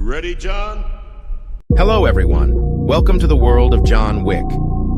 ready, John? Hello everyone, welcome to the world of John Wick.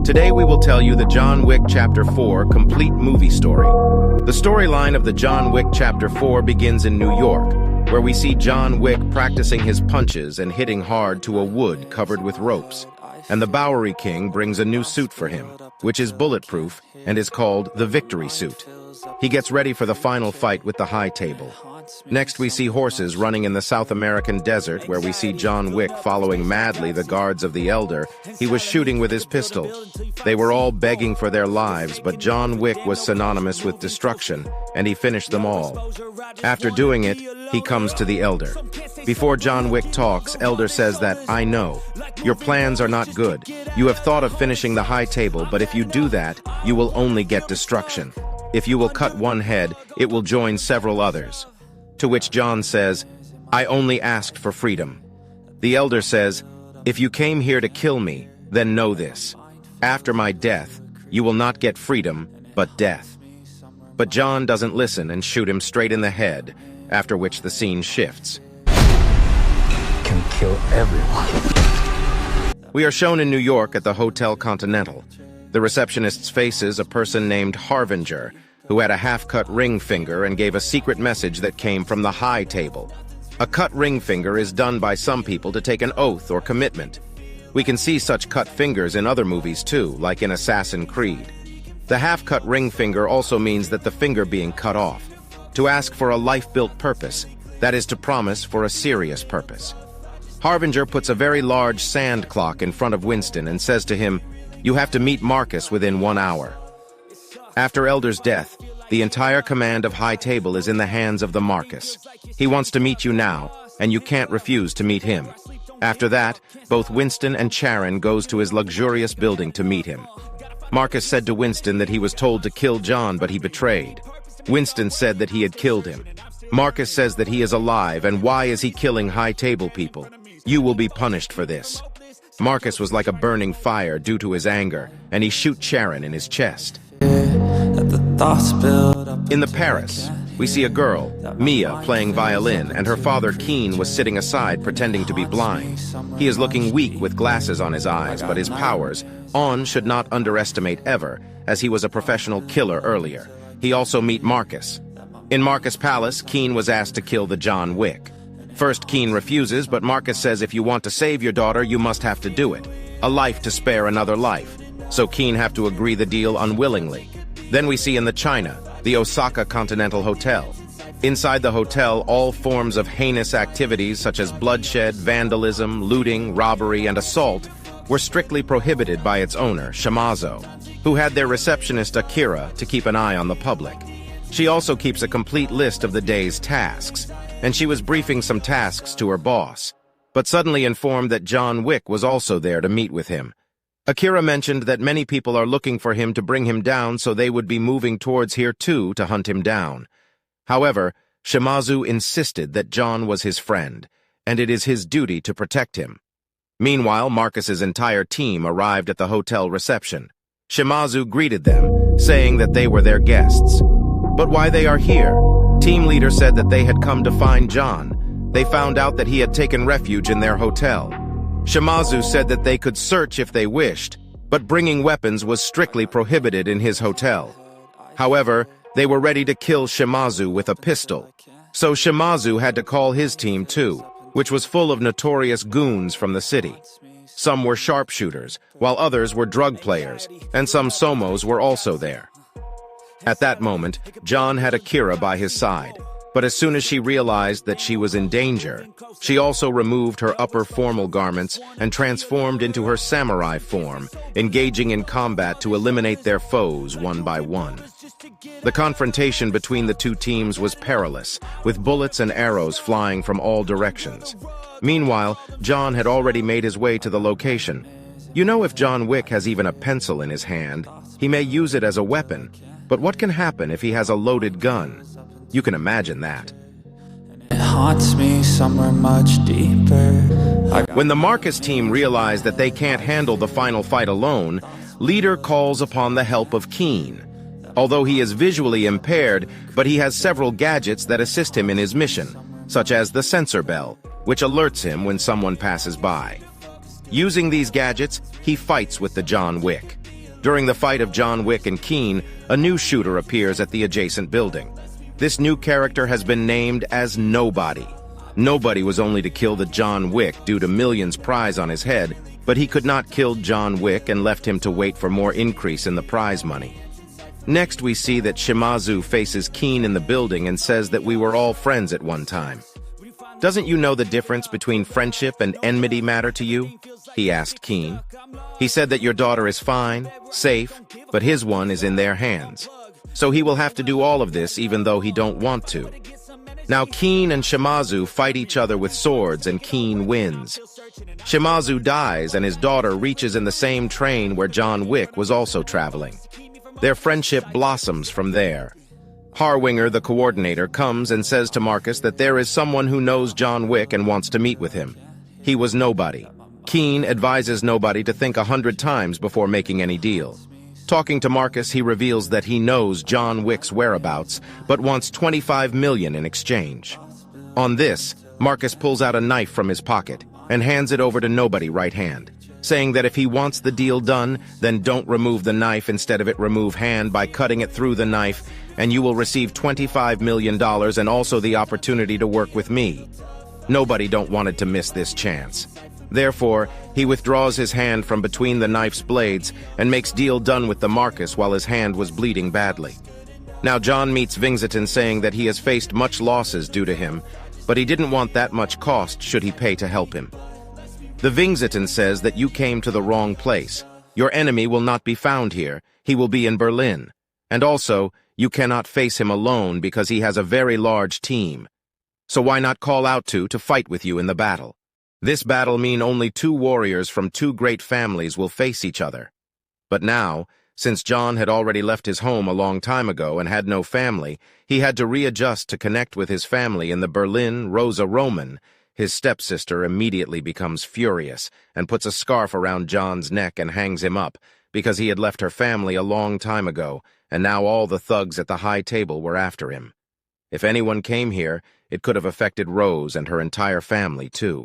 Today we will tell you the John Wick Chapter 4 complete movie story. The storyline of the John Wick Chapter 4 begins in New York, where we see John Wick practicing his punches and hitting hard to a wood covered with ropes. And the Bowery King brings a new suit for him, which is bulletproof and is called the Victory Suit. He gets ready for the final fight with the High Table. Next, we see horses running in the South American desert, where we see John Wick following madly the guards of the Elder. He was shooting with his pistol. They were all begging for their lives, but John Wick was synonymous with destruction, and he finished them all. After doing it, he comes to the Elder. Before John Wick talks, Elder says that, "I know. Your plans are not good. You have thought of finishing the High Table, but if you do that, you will only get destruction. If you will cut one head, it will join several others." To which John says, "I only asked for freedom." The Elder says, "If you came here to kill me, then know this. After my death, you will not get freedom, but death." But John doesn't listen and shoot him straight in the head, after which the scene shifts. Can kill everyone. We are shown in New York at the Hotel Continental. The receptionist's faces a person named Harvinger, who had a half-cut ring finger and gave a secret message that came from the High Table. A cut ring finger is done by some people to take an oath or commitment. We can see such cut fingers in other movies too, like in Assassin's Creed. The half-cut ring finger also means that the finger being cut off, to ask for a life-built purpose, that is to promise for a serious purpose. Harvinger puts a very large sand clock in front of Winston and says to him, "You have to meet Marcus within 1 hour." After Elder's death, the entire command of High Table is in the hands of the Marcus. He wants to meet you now, and you can't refuse to meet him. After that, both Winston and Charon goes to his luxurious building to meet him. Marcus said to Winston that he was told to kill John, but he betrayed. Winston said that he had killed him. Marcus says that he is alive, and why is he killing High Table people? You will be punished for this. Marcus was like a burning fire due to his anger, and he shoots Charon in his chest. In the Paris, we see a girl, Mia, playing violin, and her father Caine was sitting aside pretending to be blind. He is looking weak with glasses on his eyes, but his powers, On should not underestimate ever, as he was a professional killer earlier. He also meet Marcus. In Marcus Palace, Caine was asked to kill the John Wick. First, Caine refuses, but Marcus says if you want to save your daughter, you must have to do it. A life to spare another life. So Caine have to agree the deal unwillingly. Then we see in the China, the Osaka Continental Hotel. Inside the hotel, all forms of heinous activities such as bloodshed, vandalism, looting, robbery, and assault were strictly prohibited by its owner, Shimazo, who had their receptionist Akira to keep an eye on the public. She also keeps a complete list of the day's tasks, and she was briefing some tasks to her boss, but suddenly informed that John Wick was also there to meet with him. Akira mentioned that many people are looking for him to bring him down, so they would be moving towards here too to hunt him down. However, Shimazu insisted that John was his friend, and it is his duty to protect him. Meanwhile, Marcus's entire team arrived at the hotel reception. Shimazu greeted them, saying that they were their guests. But why they are here? Team leader said that they had come to find John. They found out that he had taken refuge in their hotel. Shimazu said that they could search if they wished, but bringing weapons was strictly prohibited in his hotel. However, they were ready to kill Shimazu with a pistol. So Shimazu had to call his team too, which was full of notorious goons from the city. Some were sharpshooters, while others were drug players, and some somos were also there. At that moment, John had Akira by his side, but as soon as she realized that she was in danger, she also removed her upper formal garments and transformed into her samurai form, engaging in combat to eliminate their foes one by one. The confrontation between the two teams was perilous, with bullets and arrows flying from all directions. Meanwhile, John had already made his way to the location. You know, if John Wick has even a pencil in his hand, he may use it as a weapon. But what can happen if he has a loaded gun? You can imagine that. It haunts me somewhere much deeper. When the Marcus team realize that they can't handle the final fight alone, leader calls upon the help of Caine. Although he is visually impaired, but he has several gadgets that assist him in his mission, such as the sensor bell, which alerts him when someone passes by. Using these gadgets, he fights with the John Wick. During the fight of John Wick and Caine, a new shooter appears at the adjacent building. This new character has been named as Nobody. Nobody was only to kill the John Wick due to millions prize on his head, but he could not kill John Wick and left him to wait for more increase in the prize money. Next, we see that Shimazu faces Caine in the building and says that we were all friends at one time. Doesn't you know the difference between friendship and enmity matter to you? He asked Caine. He said that your daughter is fine, safe, but his one is in their hands. So he will have to do all of this even though he don't want to. Now Caine and Shimazu fight each other with swords and Caine wins. Shimazu dies and his daughter reaches in the same train where John Wick was also traveling. Their friendship blossoms from there. Harwinger, the coordinator, comes and says to Marcus that there is someone who knows John Wick and wants to meet with him. He was Nobody. Caine advises Nobody to think 100 times before making any deal. Talking to Marcus, he reveals that he knows John Wick's whereabouts, but wants 25 million in exchange. On this, Marcus pulls out a knife from his pocket and hands it over to Nobody right hand, saying that if he wants the deal done, then don't remove the knife, instead of it remove hand by cutting it through the knife, and you will receive $25 million and also the opportunity to work with me. Nobody don't wanted to miss this chance. Therefore, he withdraws his hand from between the knife's blades and makes deal done with the Marcus while his hand was bleeding badly. Now John meets Vingzeton saying that he has faced much losses due to him, but he didn't want that much cost should he pay to help him. The Vingzeton says that you came to the wrong place. Your enemy will not be found here. He will be in Berlin. And also, you cannot face him alone because he has a very large team. So why not call out to fight with you in the battle? This battle mean only two warriors from two great families will face each other. But now, since John had already left his home a long time ago and had no family, he had to readjust to connect with his family in the Berlin Rosa Roman. His stepsister immediately becomes furious and puts a scarf around John's neck and hangs him up because he had left her family a long time ago, and now all the thugs at the high table were after him. If anyone came here, it could have affected Rose and her entire family too.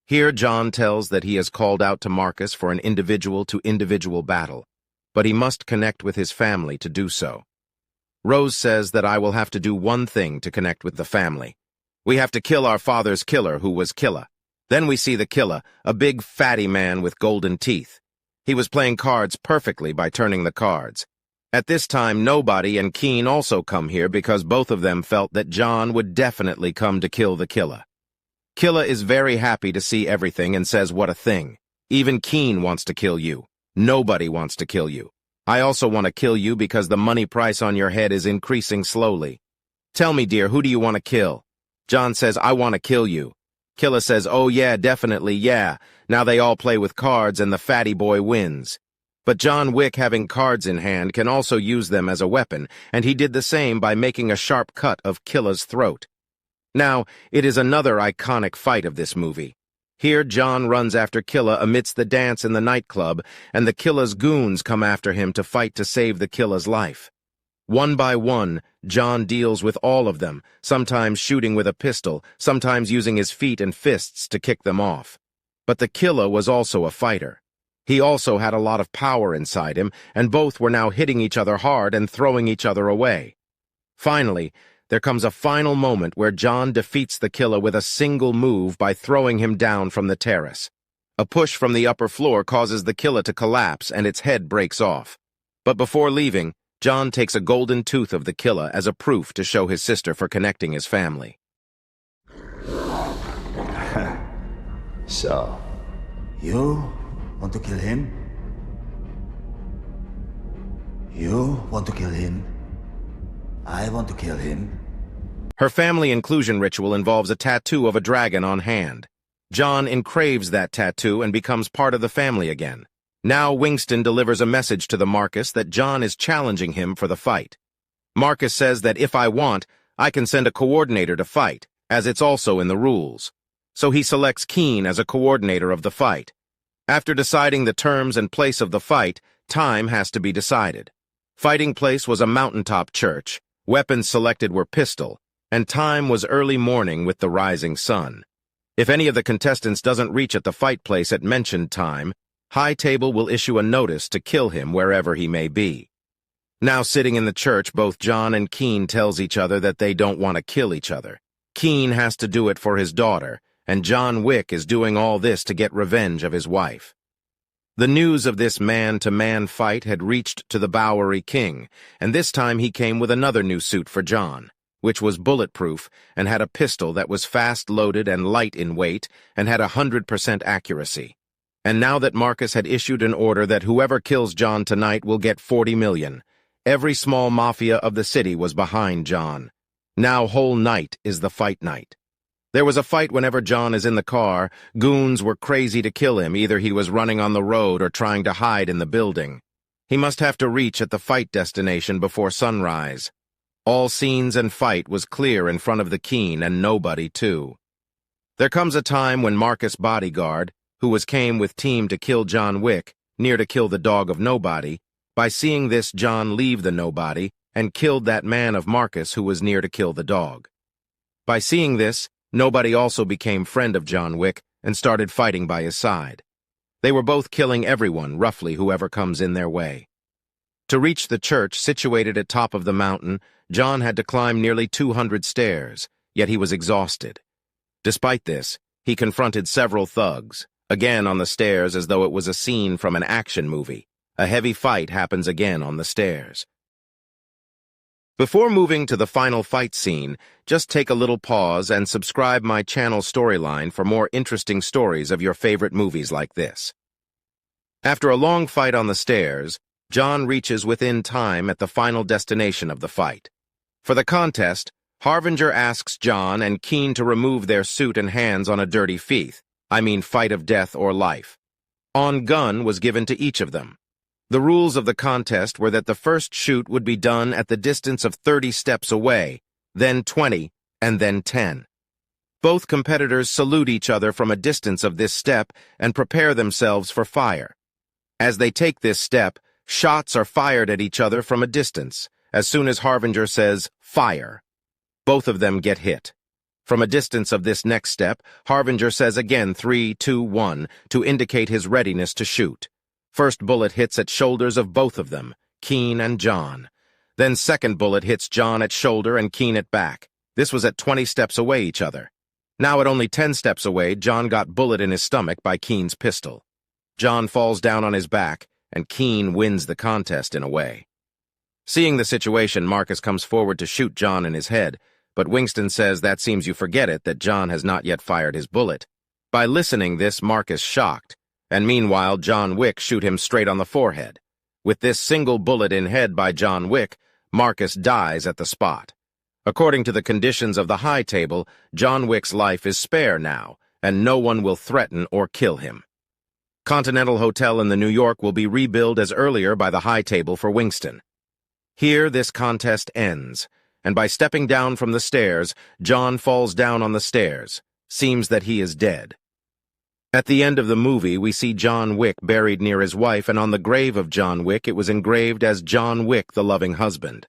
Here John tells that he has called out to Marcus for an individual-to-individual battle, but he must connect with his family to do so. Rose says that I will have to do one thing to connect with the family. We have to kill our father's killer, who was Killa. Then we see the killer, a big fatty man with golden teeth. He was playing cards perfectly by turning the cards. At this time, Nobody and Caine also come here because both of them felt that John would definitely come to kill the killer. Killa is very happy to see everything and says what a thing. Even Caine wants to kill you. Nobody wants to kill you. I also want to kill you because the money price on your head is increasing slowly. Tell me, dear, who do you want to kill? John says, I want to kill you. Killa says, oh yeah, definitely, yeah. Now they all play with cards and the fatty boy wins. But John Wick, having cards in hand, can also use them as a weapon, and he did the same by making a sharp cut of Killa's throat. Now, it is another iconic fight of this movie. Here, John runs after Killa amidst the dance in the nightclub, and the Killa's goons come after him to fight to save the Killa's life. One by one, John deals with all of them, sometimes shooting with a pistol, sometimes using his feet and fists to kick them off. But the Killa was also a fighter. He also had a lot of power inside him, and both were now hitting each other hard and throwing each other away. Finally, there comes a final moment where John defeats the killer with a single move by throwing him down from the terrace. A push from the upper floor causes the killer to collapse and its head breaks off. But before leaving, John takes a golden tooth of the killer as a proof to show his sister for connecting his family. So, you want to kill him? You want to kill him? I want to kill him. Her family inclusion ritual involves a tattoo of a dragon on hand. John encraves that tattoo and becomes part of the family again. Now Winston delivers a message to the Marcus that John is challenging him for the fight. Marcus says that if I want, I can send a coordinator to fight, as it's also in the rules. So he selects Caine as a coordinator of the fight. After deciding the terms and place of the fight, time has to be decided. Fighting place was a mountaintop church, weapons selected were pistol, and time was early morning with the rising sun. If any of the contestants doesn't reach at the fight place at mentioned time, High Table will issue a notice to kill him wherever he may be. Now sitting in the church, both John and Caine tells each other that they don't want to kill each other. Caine has to do it for his daughter, and John Wick is doing all this to get revenge of his wife. The news of this man-to-man fight had reached to the Bowery King, and this time he came with another new suit for John, which was bulletproof and had a pistol that was fast-loaded and light in weight and had 100% accuracy. And now that Marcus had issued an order that whoever kills John tonight will get 40 million, every small mafia of the city was behind John. Now whole night is the fight night. There was a fight whenever John is in the car. Goons were crazy to kill him. Either he was running on the road or trying to hide in the building. He must have to reach at the fight destination before sunrise. All scenes and fight was clear in front of the Caine, and nobody too. There comes a time when Marcus' bodyguard, who was came with team to kill John Wick, near to kill the dog of nobody. By seeing this, John leave the nobody and killed that man of Marcus who was near to kill the dog. By seeing this, nobody also became friend of John Wick and started fighting by his side. They were both killing everyone, roughly whoever comes in their way. To reach the church situated at top of the mountain, John had to climb nearly 200 stairs, yet he was exhausted. Despite this, he confronted several thugs, again on the stairs as though it was a scene from an action movie. A heavy fight happens again on the stairs. Before moving to the final fight scene, just take a little pause and subscribe my channel Storyline for more interesting stories of your favorite movies like this. After a long fight on the stairs, John reaches within time at the final destination of the fight. For the contest, Harbinger asks John and Caine to remove their suit and hands on a dirty fight of death or life. On gun was given to each of them. The rules of the contest were that the first shoot would be done at the distance of 30 steps away, then 20, and then 10. Both competitors salute each other from a distance of this step and prepare themselves for fire. As they take this step, shots are fired at each other from a distance. As soon as Harbinger says, "Fire," both of them get hit. From a distance of this next step, Harbinger says again 3, 2, 1 to indicate his readiness to shoot. First bullet hits at shoulders of both of them, Caine and John. Then second bullet hits John at shoulder and Caine at back. This was at 20 steps away each other. Now at only 10 steps away, John got bullet in his stomach by Caine's pistol. John falls down on his back, and Caine wins the contest in a way. Seeing the situation, Marcus comes forward to shoot John in his head, but Winston says that seems you forget it that John has not yet fired his bullet. By listening this, Marcus shocked, and meanwhile John Wick shoot him straight on the forehead. With this single bullet in head by John Wick, Marcus dies at the spot. According to the conditions of the High Table, John Wick's life is spare now, and no one will threaten or kill him. Continental Hotel in the New York will be rebuilt as earlier by the High Table for Winston. Here this contest ends, and by stepping down from the stairs, John falls down on the stairs. Seems that he is dead. At the end of the movie, we see John Wick buried near his wife, and on the grave of John Wick it was engraved as John Wick, the loving husband.